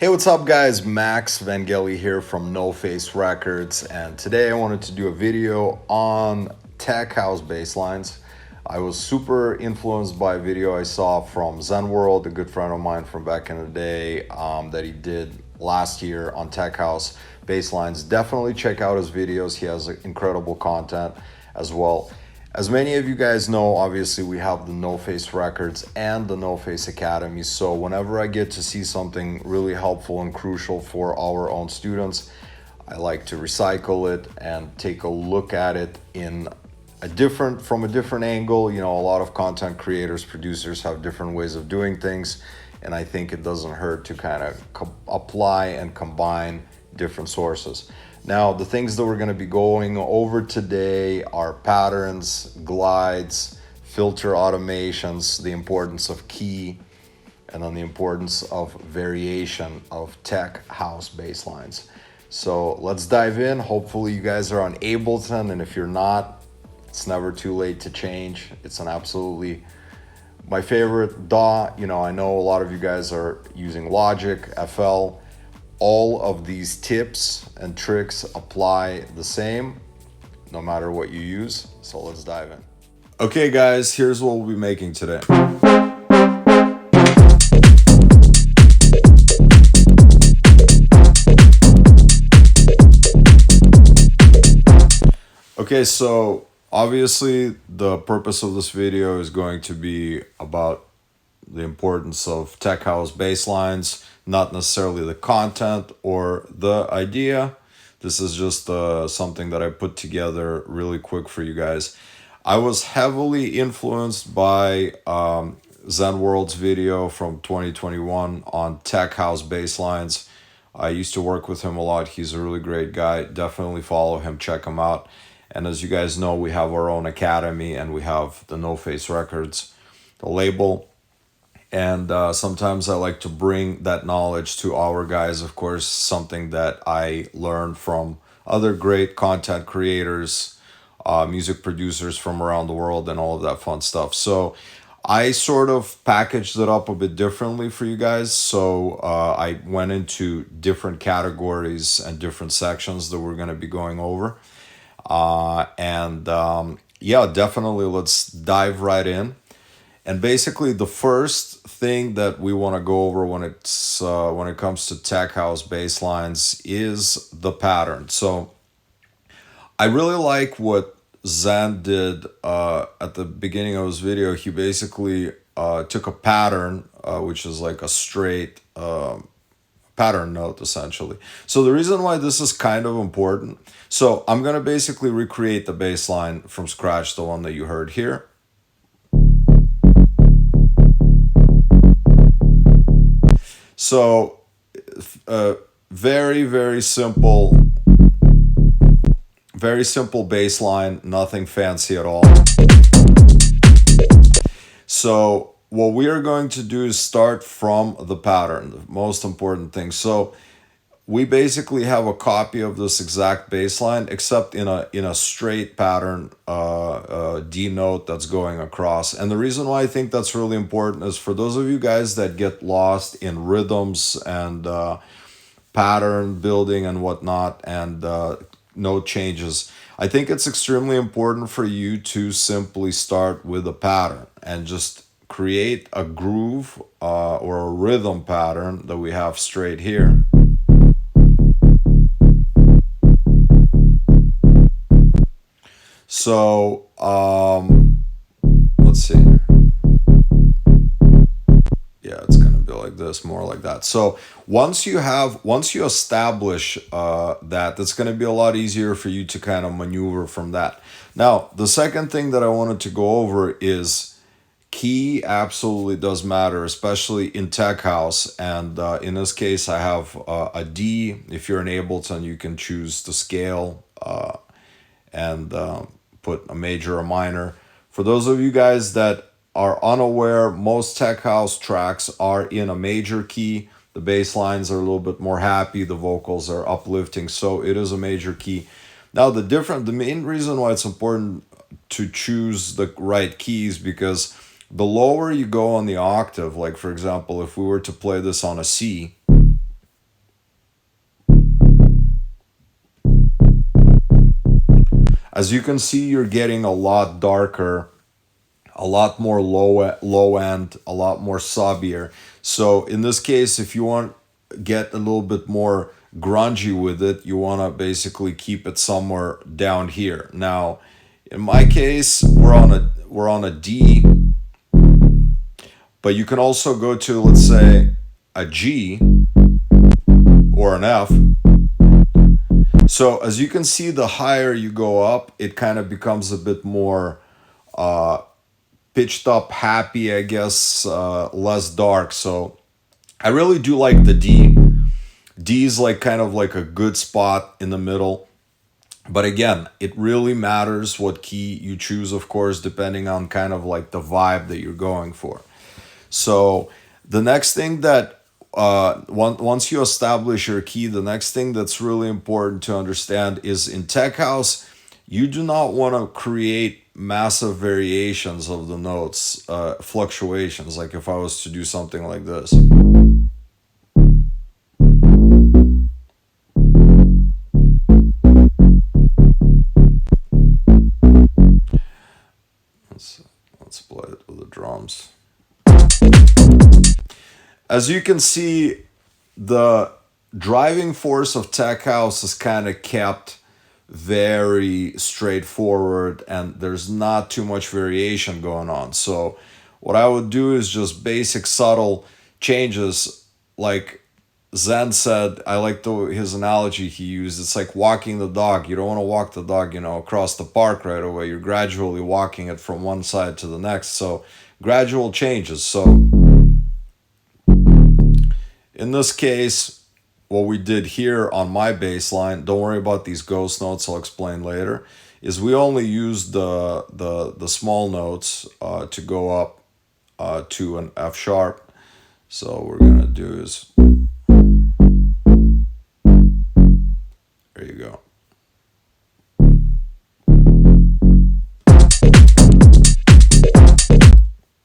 Hey, what's up, guys? Max Vangeli here from NoFace Records, and today I wanted to do a video on tech house bass lines. I was super influenced by a video I saw from Zen World, a good friend of mine from back in the day, that he did last year on tech house bass lines. Definitely check out his videos. He has incredible content as well. As many of you guys know, obviously we have the NoFace Records and the NoFace Academy. So whenever I get to see something really helpful and crucial for our own students, I like to recycle it and take a look at it from a different angle. You know, a lot of content creators, producers have different ways of doing things, and I think it doesn't hurt to kind of apply and combine different sources. Now, the things that we're going to be going over today are patterns, glides, filter automations, the importance of key, and then the importance of variation of tech house bass lines. So let's dive in. Hopefully you guys are on Ableton, and if you're not, it's never too late to change. It's an absolutely my favorite DAW. You know, I know a lot of you guys are using Logic, FL. All of these tips and tricks apply the same no matter what you use. So let's dive in. Okay, guys, here's what we'll be making today. Okay, so obviously the purpose of this video is going to be about the importance of tech house bass lines, not necessarily the content or the idea. This is just something that I put together really quick for you guys. I was heavily influenced by Zen World's video from 2021 on tech house bass lines. I used to work with him a lot. He's a really great guy. Definitely follow him, check him out. And as you guys know, we have our own academy and we have the NoFace Records, the label. And sometimes I like to bring that knowledge to our guys. Of course, something that I learned from other great content creators, music producers from around the world, and all of that fun stuff. So I sort of packaged it up a bit differently for you guys. So I went into different categories and different sections that we're going to be going over. Yeah, definitely let's dive right in. And basically, the first thing that we want to go over when it comes to tech house bass lines is the pattern. So I really like what Zan did at the beginning of his video. He basically took a pattern, which is like a straight pattern note, essentially. So the reason why this is kind of important, so I'm going to basically recreate the bass line from scratch, the one that you heard here. So, very simple bass line, nothing fancy at all. So, what we are going to do is start from the pattern, the most important thing. So, we basically have a copy of this exact bass line, except in a straight pattern D note that's going across. And the reason why I think that's really important is for those of you guys that get lost in rhythms and pattern building and whatnot, and note changes. I think it's extremely important for you to simply start with a pattern and just create a groove or a rhythm pattern that we have straight here. So, let's see. Yeah, it's going to be like this, more like that. So once you establish that's going to be a lot easier for you to kind of maneuver from that. Now, the second thing that I wanted to go over is key absolutely does matter, especially in tech house. And in this case, I have a D. If you're in Ableton, you can choose the scale and put a major or minor. For those of you guys that are unaware, most tech house tracks are in a major key. The bass lines are a little bit more happy, the vocals are uplifting, so it is a major key. Now the main reason why it's important to choose the right keys, because the lower you go on the octave, like for example, if we were to play this on a C, As you can see, you're getting a lot darker, a lot more low end, a lot more subbier. So in this case, if you want get a little bit more grungy with it, you want to basically keep it somewhere down here. Now, in my case, we're on a D, but you can also go to, let's say, a G or an F. So as you can see, the higher you go up, it kind of becomes a bit more pitched up, happy, I guess, less dark. So I really do like the D. D is like kind of like a good spot in the middle. But again, it really matters what key you choose, of course, depending on kind of like the vibe that you're going for. So the next thing that once you establish your key, the next thing that's really important to understand is in tech house, you do not want to create massive variations of the notes, fluctuations. Like if I was to do something like this. Let's play it with the drums. As you can see, the driving force of tech house is kind of kept very straightforward and there's not too much variation going on. So what I would do is just basic subtle changes. Like Zen said, I like his analogy he used. It's like walking the dog. You don't want to walk the dog, across the park right away. You're gradually walking it from one side to the next. So gradual changes. So in this case, what we did here on my bass line, don't worry about these ghost notes, I'll explain later, is we only used the small notes to go up to an F sharp. So what we're gonna do is, there you go.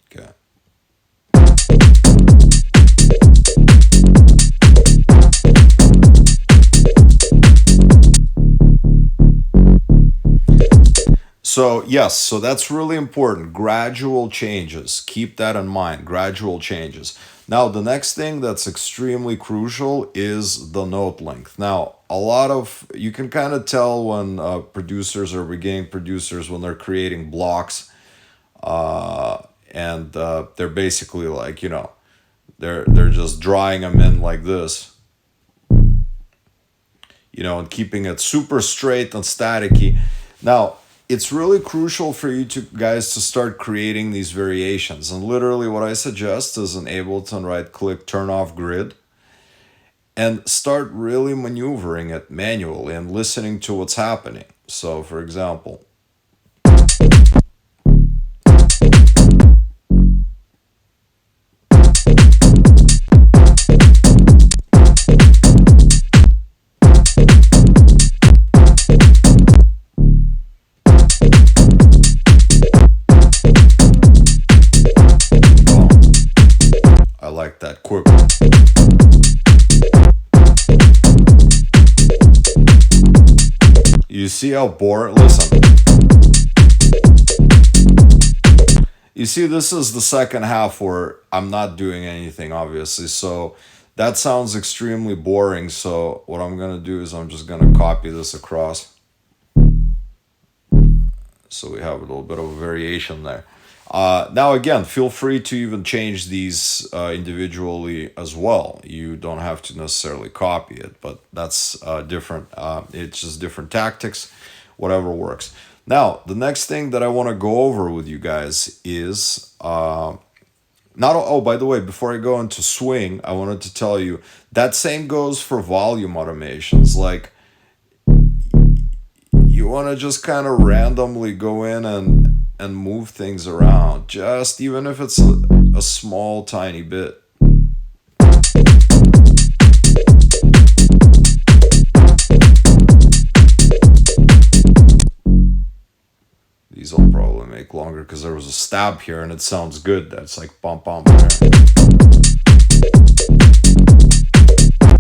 Okay. So yes, so that's really important. Gradual changes. Keep that in mind. Gradual changes. Now, the next thing that's extremely crucial is the note length. Now, you can kind of tell when producers or beginning producers, when they're creating blocks, and they're basically like, they're just drawing them in like this, and keeping it super straight and staticky. Now, it's really crucial for you guys to start creating these variations. And literally what I suggest is in Ableton, right click, turn off grid, and start really maneuvering it manually and listening to what's happening. So for example, that quick. You see how boring? Listen. You see, this is the second half where I'm not doing anything, obviously. So that sounds extremely boring. So what I'm going to do is I'm just going to copy this across. So we have a little bit of a variation there. Now, again, feel free to even change these individually as well. You don't have to necessarily copy it, but that's different. It's just different tactics, whatever works. Now, the next thing that I want to go over with you guys is by the way, before I go into swing, I wanted to tell you that same goes for volume automations. Like, you want to just kind of randomly go in and move things around, just even if it's a small tiny bit. These will probably make longer because there was a stab here and it sounds good. That's like bump bump there.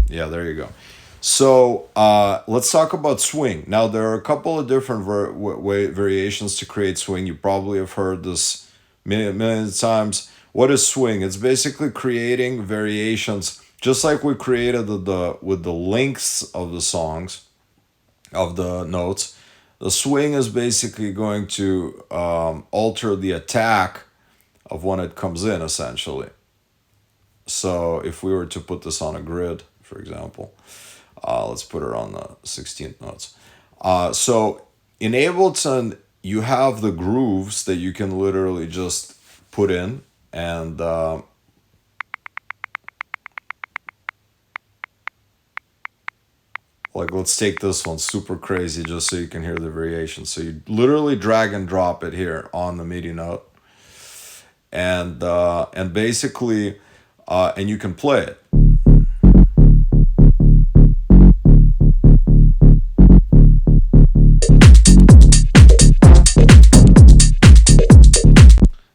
Yeah, there you go. So let's talk about swing. Now there are a couple of different variations to create swing. You probably have heard this million times. What is swing? It's basically creating variations, just like we created with the lengths of the songs, of the notes. The swing is basically going to alter the attack of when it comes in, essentially. So if we were to put this on a grid, for example, let's put it on the 16th notes. So in Ableton, you have the grooves that you can literally just put in, and like let's take this one, super crazy, just so you can hear the variation. So you literally drag and drop it here on the MIDI note, and basically, and you can play it.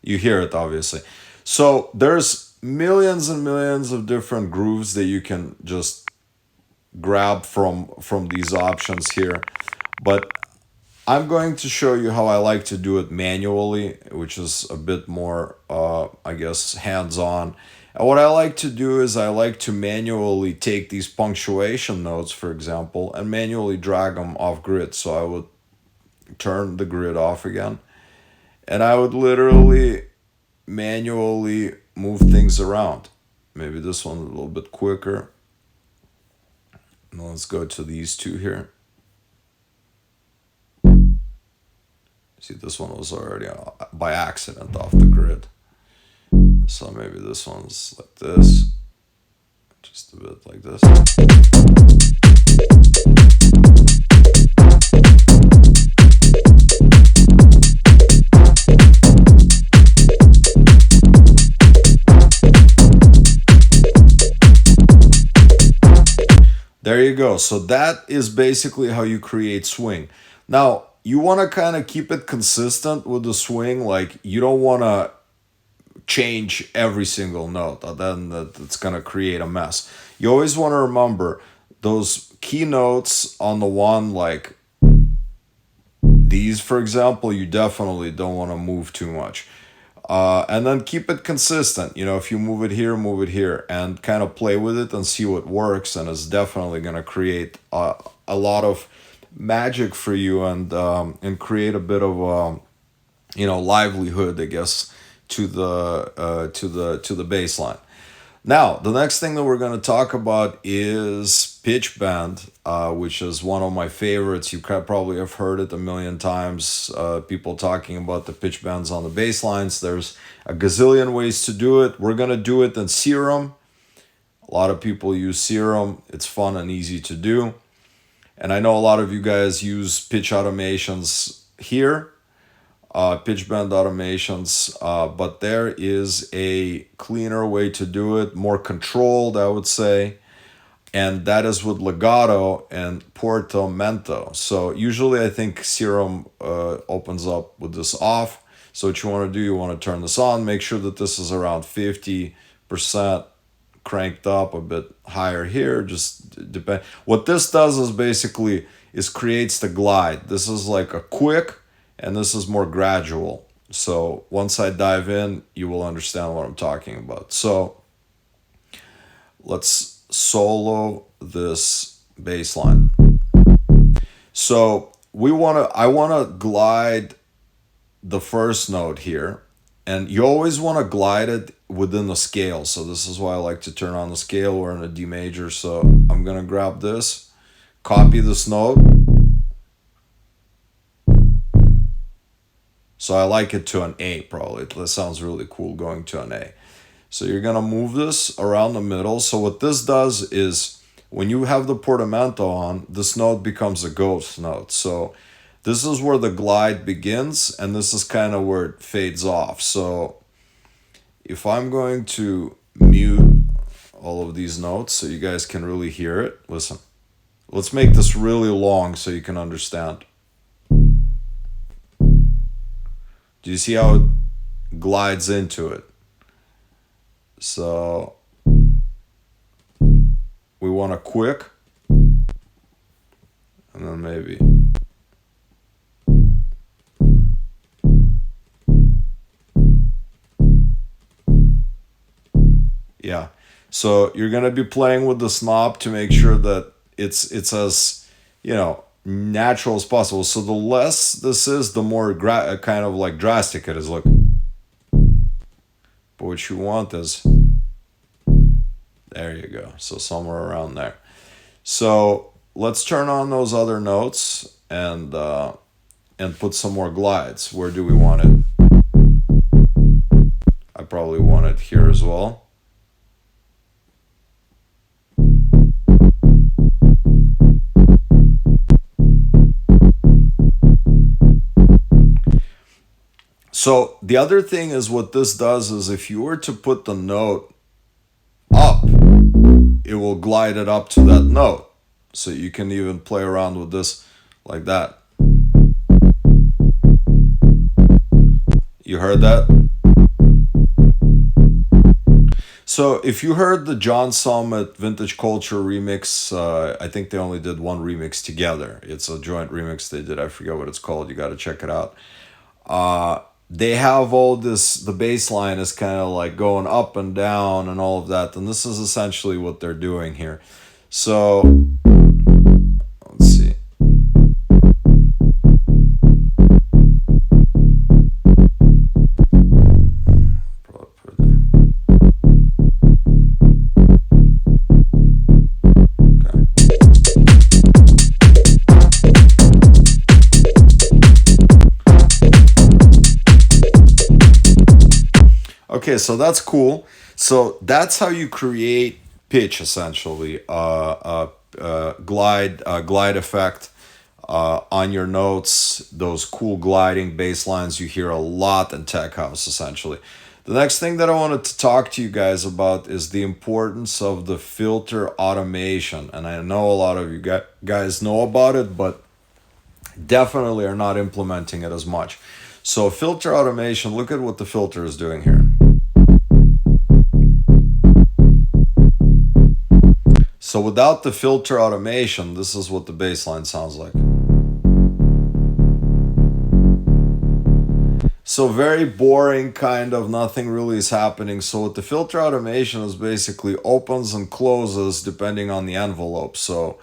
You hear it, obviously. So there's millions and millions of different grooves that you can just grab from these options here, but I'm going to show you how I like to do it manually, which is a bit more I guess hands-on. And what I like to do is I like to manually take these punctuation notes, for example, and manually drag them off grid. So I would turn the grid off again, and I would literally manually move things around. Maybe this one a little bit quicker. Now let's go to these two here. See, this one was already by accident off the grid. So maybe this one's like this. Just a bit like this. There you go. So that is basically how you create swing. Now, you want to kind of keep it consistent with the swing. Like, you don't want to change every single note. Then that's going to create a mess. You always want to remember those key notes on the one, like these, for example, you definitely don't want to move too much. And then keep it consistent. You know, if you move it here, and kind of play with it and see what works. And it's definitely going to create a lot of magic for you, and create a bit of livelihood, I guess, to the bass line. Now, the next thing that we're going to talk about is pitch bend, which is one of my favorites. You probably have heard it a million times, people talking about the pitch bends on the bass lines. There's a gazillion ways to do it. We're going to do it in Serum. A lot of people use Serum. It's fun and easy to do. And I know a lot of you guys use pitch automations here. Pitch bend automations, but there is a cleaner way to do it, more controlled, I would say, and that is with legato and portamento. So usually I think Serum opens up with this off. So what you want to do, you want to turn this on, make sure that this is around 50% cranked up, a bit higher here, just depend. What this does is basically creates the glide. This is like a quick, and this is more gradual. So once I dive in, you will understand what I'm talking about. So let's solo this bass line. So I want to glide the first note here, and you always want to glide it within the scale. So this is why I like to turn on the scale. We're in a D major. So I'm going to grab this, copy this note. So I like it to an A, probably. That sounds really cool, going to an A. So you're going to move this around the middle. So what this does is, when you have the portamento on, this note becomes a ghost note. So this is where the glide begins, and this is kind of where it fades off. So if I'm going to mute all of these notes so you guys can really hear it, listen. Let's make this really long so you can understand. Do you see how it glides into it? So we want a quick. then maybe. Yeah. So you're gonna be playing with the knob to make sure that it's as, you know, natural as possible. So the less this is, the more kind of like drastic it is. Look. But what you want is, there you go. So somewhere around there. So let's turn on those other notes and put some more glides. Where do we want it? I probably want it here as well. So the other thing is, what this does is, if you were to put the note up, it will glide it up to that note. So you can even play around with this like that. You heard that? So if you heard the John Summit Vintage Culture remix, I think they only did one remix together. It's a joint remix they did. I forget what it's called. You got to check it out. They have all this, the bass line is kind of like going up and down and all of that. And this is essentially what they're doing here. So let's see. Okay, so that's cool. So that's how you create pitch, essentially, glide effect on your notes. Those cool gliding bass lines you hear a lot in tech house, essentially. The next thing that I wanted to talk to you guys about is the importance of the filter automation. And I know a lot of you guys know about it, but definitely are not implementing it as much. So filter automation, look at what the filter is doing here. So without the filter automation, this is what the bass line sounds like. So very boring, kind of, nothing really is happening. So what the filter automation is, basically opens and closes depending on the envelope. So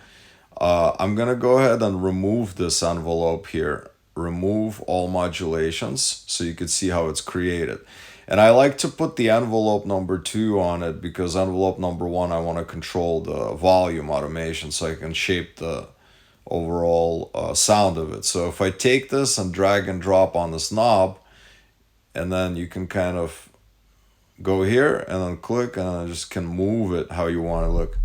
I'm gonna go ahead and remove this envelope here. Remove all modulations so you can see how it's created. And I like to put the envelope number 2 on it, because envelope number 1, I want to control the volume automation so I can shape the overall sound of it. So if I take this and drag and drop on this knob, and then you can kind of go here and then click, and then I just can move it how you want to look.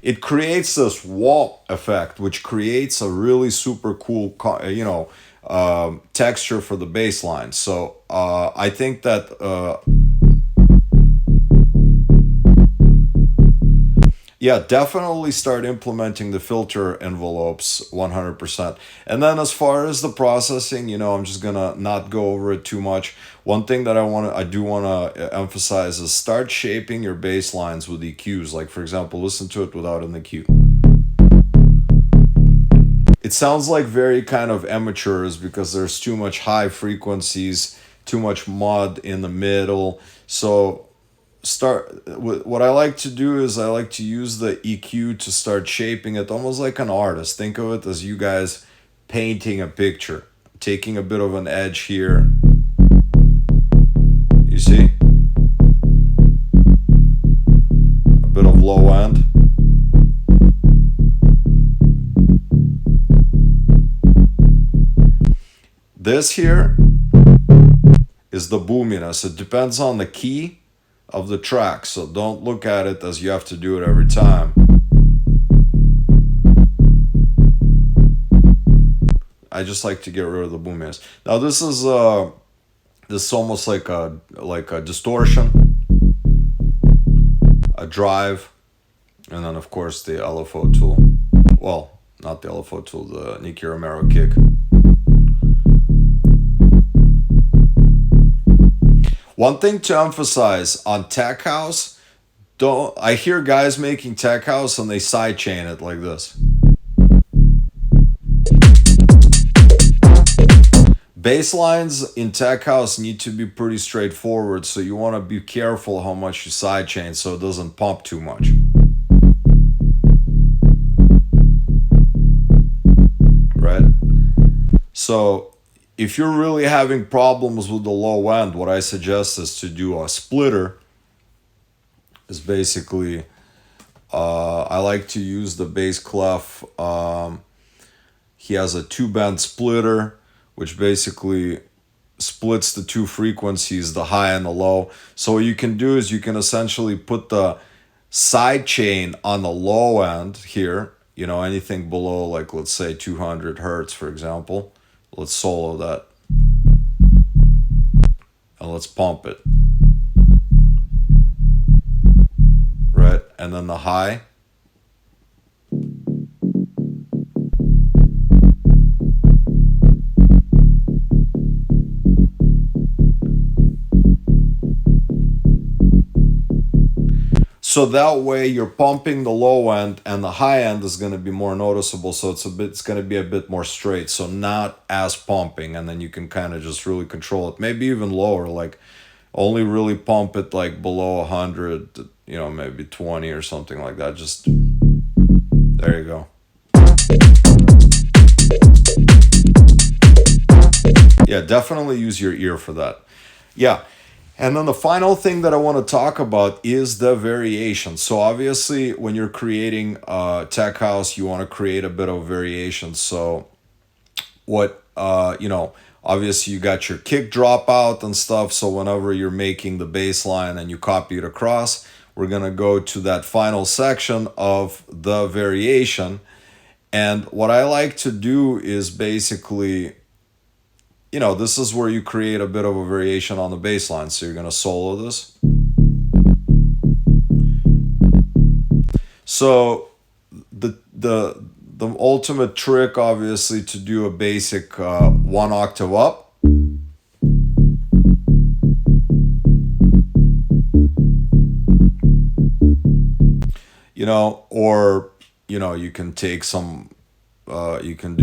It creates this wall effect, which creates a really super cool, texture for the bass line. So I think that yeah, definitely start implementing the filter envelopes 100%. And then as far as the processing, I'm just gonna not go over it too much. One thing that I do want to emphasize is, start shaping your bass lines with EQs. Like, for example, listen to it without an EQ. It sounds like very kind of amateurs, because there's too much high frequencies, too much mod in the middle. So what I like to do is, I like to use the EQ to start shaping it almost like an artist. Think of it as you guys painting a picture, taking a bit of an edge here. You see? A bit of low end. This here is the boominess. It depends on the key of the track, so don't look at it as you have to do it every time. I just like to get rid of the boominess. Now this is almost like a distortion, a drive, and then of course the LFO tool. Well, not the LFO tool, the Nicky Romero kick. One thing to emphasize on tech house, don't I hear guys making tech house and they sidechain it like this. Bass lines in tech house need to be pretty straightforward, so you want to be careful how much you sidechain so it doesn't pump too much. Right? So if you're really having problems with the low end, what I suggest is to do a splitter. Is basically, I like to use the bass clef. He has a 2-band splitter, which basically splits the two frequencies, the high and the low. So what you can do is you can essentially put the side chain on the low end here, anything below, like, let's say 200 hertz, for example. Let's solo that. And let's pump it. Right? And then the high. So that way you're pumping the low end and the high end is going to be more noticeable. So it's going to be a bit more straight. So not as pumping, and then you can kind of just really control it. Maybe even lower, like only really pump it like below 100, maybe 20 or something like that. Just, there you go. Yeah, definitely use your ear for that. Yeah. And then the final thing that I want to talk about is the variation. So obviously when you're creating tech house, you want to create a bit of variation. So what, obviously you got your kick dropout and stuff. So whenever you're making the bass line and you copy it across, we're going to go to that final section of the variation. And what I like to do is basically, this is where you create a bit of a variation on the bass line. So you're going to solo this. So the ultimate trick, obviously, to do a basic 1 octave up. Or you can take some. You can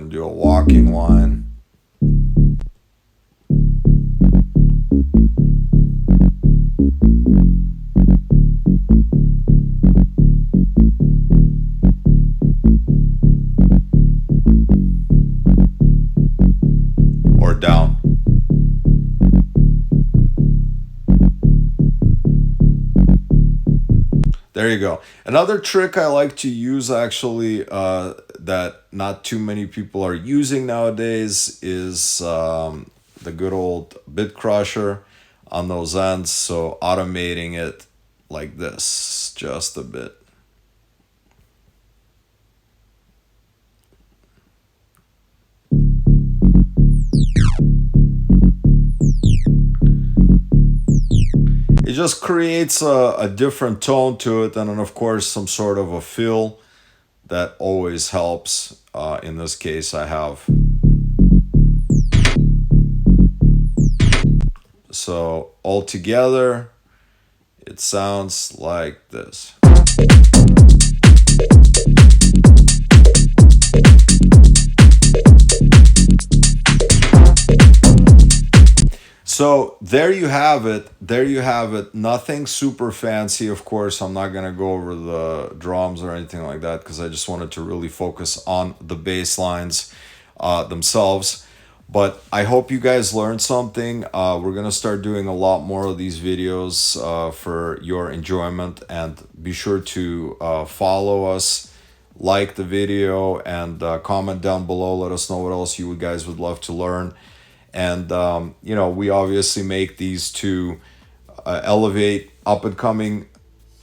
do a walking line. Or down. There you go. Another trick I like to use, actually, that not too many people are using nowadays is the good old bit crusher on those ends. So automating it like this, just a bit. It just creates a different tone to it, and then of course some sort of a fill that always helps. In this case I have. So all together it sounds like this. So there you have it. There you have it. Nothing super fancy, of course. I'm not going to go over the drums or anything like that because I just wanted to really focus on the bass lines themselves. But I hope you guys learned something. We're going to start doing a lot more of these videos for your enjoyment. And be sure to follow us, like the video, and comment down below. Let us know what else you guys would love to learn. And, we obviously make these to elevate up-and-coming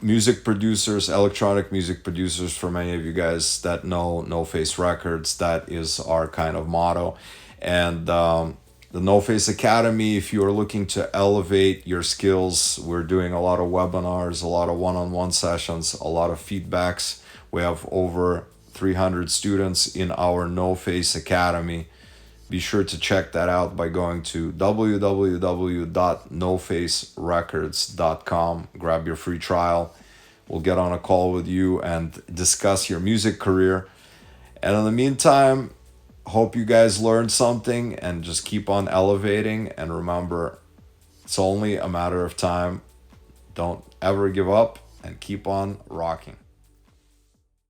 music producers, electronic music producers. For many of you guys that know NoFace Records, that is our kind of motto. And the NoFace Academy, if you are looking to elevate your skills, we're doing a lot of webinars, a lot of one-on-one sessions, a lot of feedbacks. We have over 300 students in our NoFace Academy. Be sure to check that out by going to www.nofacerecords.com. Grab your free trial. We'll get on a call with you and discuss your music career. And in the meantime, hope you guys learned something and just keep on elevating. And remember, it's only a matter of time. Don't ever give up and keep on rocking.